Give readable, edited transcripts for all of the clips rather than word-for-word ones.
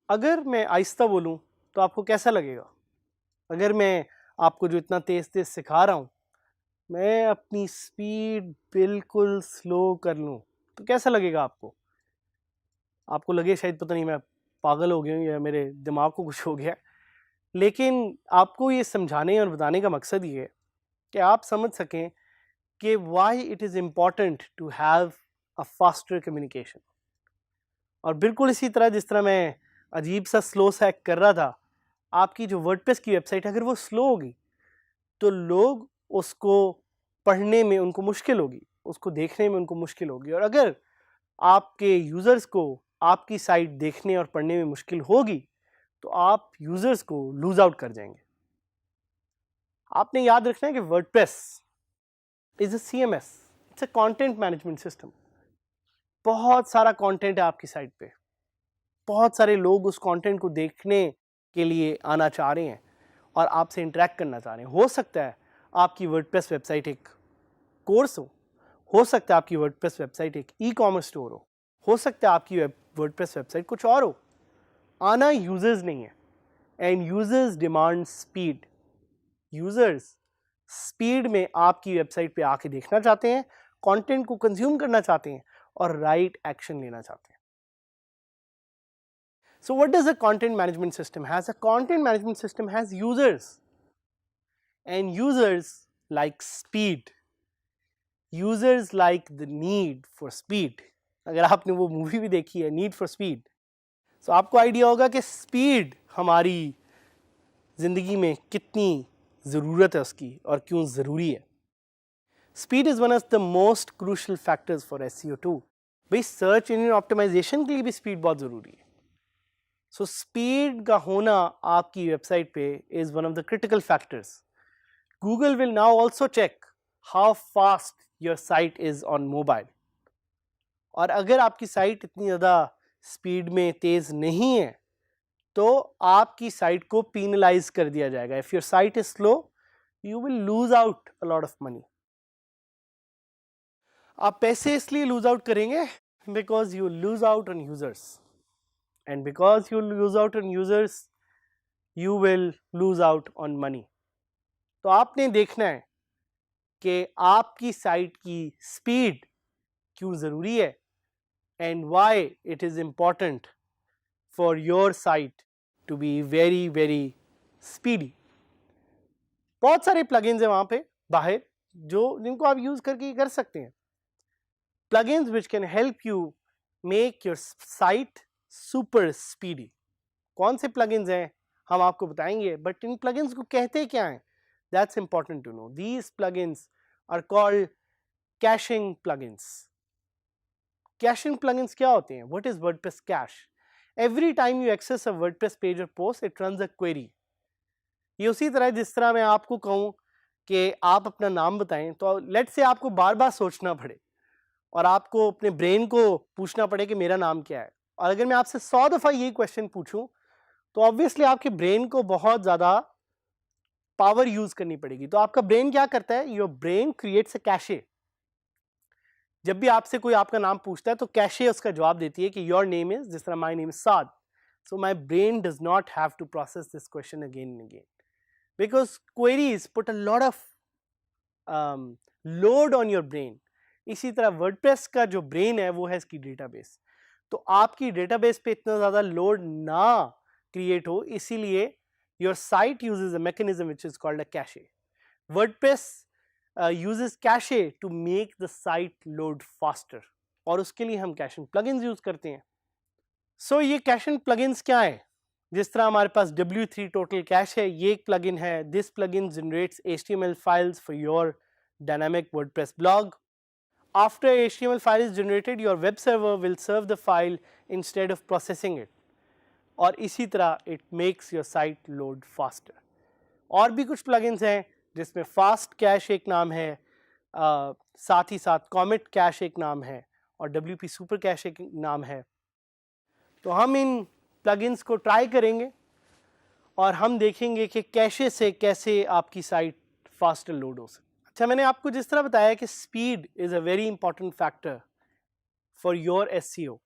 अगर मैं आहिस्ता बोलूं तो आपको कैसा लगेगा? अगर मैं आपको जो इतना तेज तेज सिखा रहा हूं, मैं अपनी स्पीड बिल्कुल स्लो कर लूं तो कैसा लगेगा आपको? आपको लगे शायद पता नहीं मैं पागल हो गया हूं या मेरे दिमाग को कुछ हो गया है। लेकिन आपको ये समझाने और बताने का मकसद ये है कि आप समझ सकें कि why it is important to have a faster communication. और बिल्कुल इसी तरह जिस तरह मैं अजीब सा स्लो सा एक्ट कर रहा था, आपकी जो वर्डप्रेस की वेबसाइट है अगर वो स्लो होगी तो लोग उसको पढ़ने में उनको मुश्किल होगी, उसको देखने में उनको मुश्किल होगी। और अगर आपके यूज़र्स को आपकी साइट देखने और पढ़ने में मुश्किल होगी तो आप यूज़र्स को लूज आउट कर जाएंगे। आपने याद रखना है कि WordPress is a CMS, it's a content management system. बहुत सारा कंटेंट है आपकी साइट पे, बहुत सारे लोग उस कंटेंट को देखने के लिए आना चाह रहे हैं और आपसे इंटरेक्ट करना चाह रहे हैं। हो सकता है आपकी वर्डप्रेस वेबसाइट एक कोर्स हो सकता है आपकी वर्डप्रेस वेबसाइट एक ई-कॉमर्स स्टोर हो सकता है आपकी वर्डप्रेस वेबसाइट कुछ और हो। आना यूजर्स नहीं है, and users demand speed. Users speed में आपकी वेबसाइट पे आके देखना चाहते हैं, कंटेंट को कंज्यूम करना चाहते हैं और राइट एक्शन लेना चाहते हैं। So what does a content management system has? A content management system has users, and users like speed. Users like the need for speed. अगर आपने वो मूवी भी देखी है नीड फॉर स्पीड, तो आपको आइडिया होगा कि स्पीड हमारी जिंदगी में कितनी ज़रूरत है उसकी और क्यों ज़रूरी है। Speed is one of the most crucial factors for SEO2। भाई सर्च इंजन ऑप्टिमाइजेशन के लिए भी स्पीड बहुत ज़रूरी है। सो स्पीड का होना आपकी वेबसाइट पे is one of the critical factors. Google will now also check how fast your site is on mobile. और अगर आपकी साइट इतनी ज़्यादा स्पीड में तेज़ नहीं है तो आपकी साइट को पीनलाइज कर दिया जाएगा। If your site is slow you will lose out a lot of money. आप पैसे इसलिए लूज आउट करेंगे because you lose out on users, and because you lose out on users you will lose out on money. तो आपने देखना है कि आपकी साइट की स्पीड क्यों ज़रूरी है and why it is important for your site to be very very speedy. बहुत सारे प्लगइन्स हैं वहां पे बाहर जिनको आप यूज करके कर सकते हैं। Plugins which can help you make your site super speedy. कौन से प्लगइन्स हैं हम आपको बताएंगे, बट इन प्लगइन्स को कहते क्या हैं, that's important to know. These plugins are called caching plugins. Caching plugins क्या होते हैं? What is WordPress cache? Every time you access a WordPress page or post, it runs a query. ये उसी तरह जिस तरह मैं आपको कहूँ कि आप अपना नाम बताएं, तो लेट्स से आपको बार बार सोचना पड़े और आपको अपने ब्रेन को पूछना पड़े कि मेरा नाम क्या है। और अगर मैं आपसे 100 दफ़ा ये क्वेश्चन पूछूं तो ऑब्वियसली आपके ब्रेन को बहुत ज़्यादा पावर यूज करनी पड़ेगी। तो आपका ब्रेन क्या करता है? Your brain creates a cache. जब भी आपसे कोई आपका नाम पूछता है तो कैशे उसका जवाब देती है कि योर नेम इज, जिस तरह my name is Saad. So my brain does not have to process this question again and again because queries put a lot of load on your brain. इसी तरह वर्डप्रेस का जो ब्रेन है वो है इसकी डेटाबेस। तो आपकी डेटाबेस पे इतना ज़्यादा लोड ना क्रिएट हो, इसीलिए your site usage a mechanism which is called a cache. WordPress uses cache to make the site load faster, और उसके लिए हम कैशिंग प्लगइन्स यूज करते हैं। सो ये कैशिंग प्लगइन्स क्या है? जिस तरह हमारे पास W3 टोटल कैश है, ये एक प्लगइन है। This plugin generates HTML files for your dynamic WordPress blog. After HTML file is generated your web server will serve the file instead of processing it, और इसी तरह it makes your site load faster. और भी कुछ plugins हैं जिसमें fast cash एक नाम है, साथ ही साथ कॉमेट कैश एक नाम है और WP सुपर कैश एक नाम है। तो हम इन प्लगइन्स को ट्राई करेंगे और हम देखेंगे कि कैशे से कैसे आपकी साइट फास्टर लोड हो सकती है। अच्छा, मैंने आपको जिस तरह बताया कि speed is a very important factor for your SEO,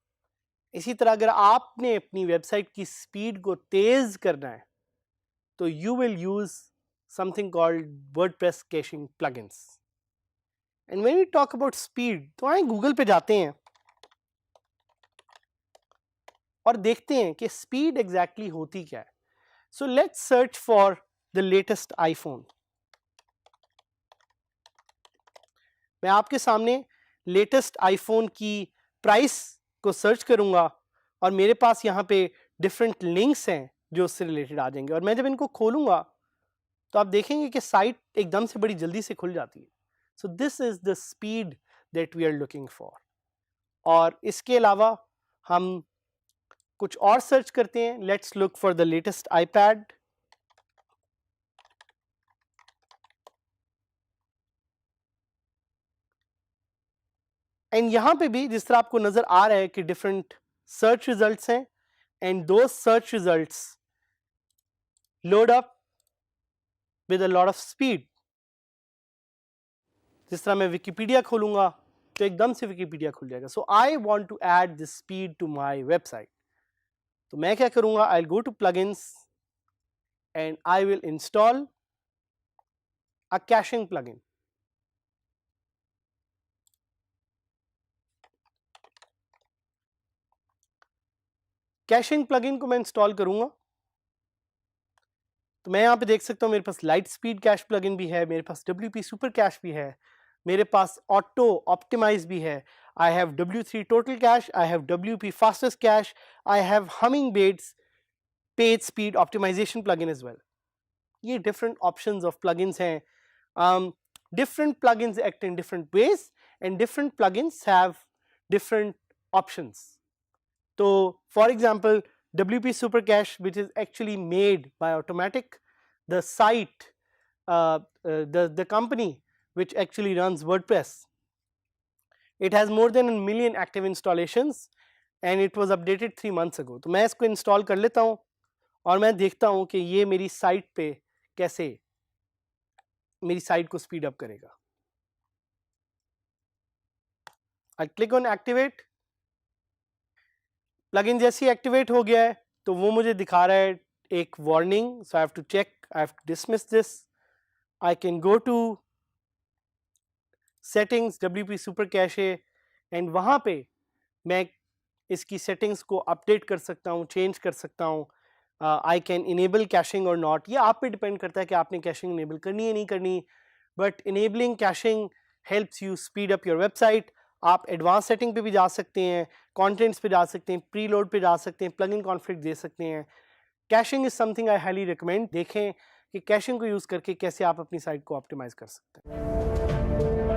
इसी तरह अगर आपने अपनी वेबसाइट की स्पीड को तेज करना है तो you will use something called WordPress caching plugins. And when we talk about speed, तो आए गूगल पे जाते हैं और देखते हैं कि स्पीड एग्जैक्टली होती क्या है। So let's search for the latest iPhone. मैं आपके सामने लेटेस्ट आईफोन की प्राइस को सर्च करूंगा और मेरे पास यहाँ पे डिफरेंट लिंक्स हैं जो उससे रिलेटेड आ जाएंगे, और मैं जब इनको खोलूंगा तो आप देखेंगे कि साइट एकदम से बड़ी जल्दी से खुल जाती है। So this is the speed that we are looking for. और इसके अलावा हम कुछ और सर्च करते हैं। Let's look for the latest iPad. And यहां पे भी जिस तरह आपको नजर आ रहा है कि डिफरेंट सर्च रिजल्ट्स हैं, एंड दो search results load up with a lot of speed. जिस तरह मैं विकिपीडिया खोलूंगा तो एकदम से विकिपीडिया खुल जाएगा। So I want to add this speed to my website. तो मैं क्या करूंगा, I will go to plugins and I will install a caching plugin. Caching plugin को मैं इंस्टॉल करूंगा तो मैं यहाँ पे देख सकता हूँ मेरे पास लाइट स्पीड कैश प्लगइन भी है, मेरे पास WP सुपर कैश भी है, मेरे पास ऑटो ऑप्टिमाइज भी है, I have W3 total cache, I have WP fastest cache, I have hummingbirds page speed optimisation plugin as well. ये डिफरेंट ऑप्शंस ऑफ प्लगइन्स हैं। Different plugins act in different ways and different plugins have different options. तो for example WP Super Cache, which is actually made by Automatic, the site, the company which actually runs WordPress, it has more than 1 million active installations and it was updated 3 months ago. तो मैं इसको install कर लेता हूँ और मैं देखता हूँ कि ये मेरी साइट पे कैसे मेरी साइट को स्पीड अप करेगा। I click on activate। Plugin जैसे ही एक्टिवेट हो गया है तो वो मुझे दिखा रहा है एक warning. So I have to check, I have to dismiss this. I can go to settings WP super cache and वहाँ पे मैं इसकी सेटिंग्स को अपडेट कर सकता हूँ, चेंज कर सकता हूँ। आई कैन इनेबल कैशिंग और नॉट, ये आप पे डिपेंड करता है कि आपने कैशिंग इनेबल करनी है नहीं करनी, but enabling caching helps you speed up your website. आप एडवांस सेटिंग पे भी जा सकते हैं, कंटेंट्स पे जा सकते हैं, प्रीलोड पे जा सकते हैं, प्लगइन कॉन्फ़िग दे सकते हैं। Caching is something I highly recommend. देखें कि कैशिंग को यूज़ करके कैसे आप अपनी साइट को ऑप्टिमाइज कर सकते हैं।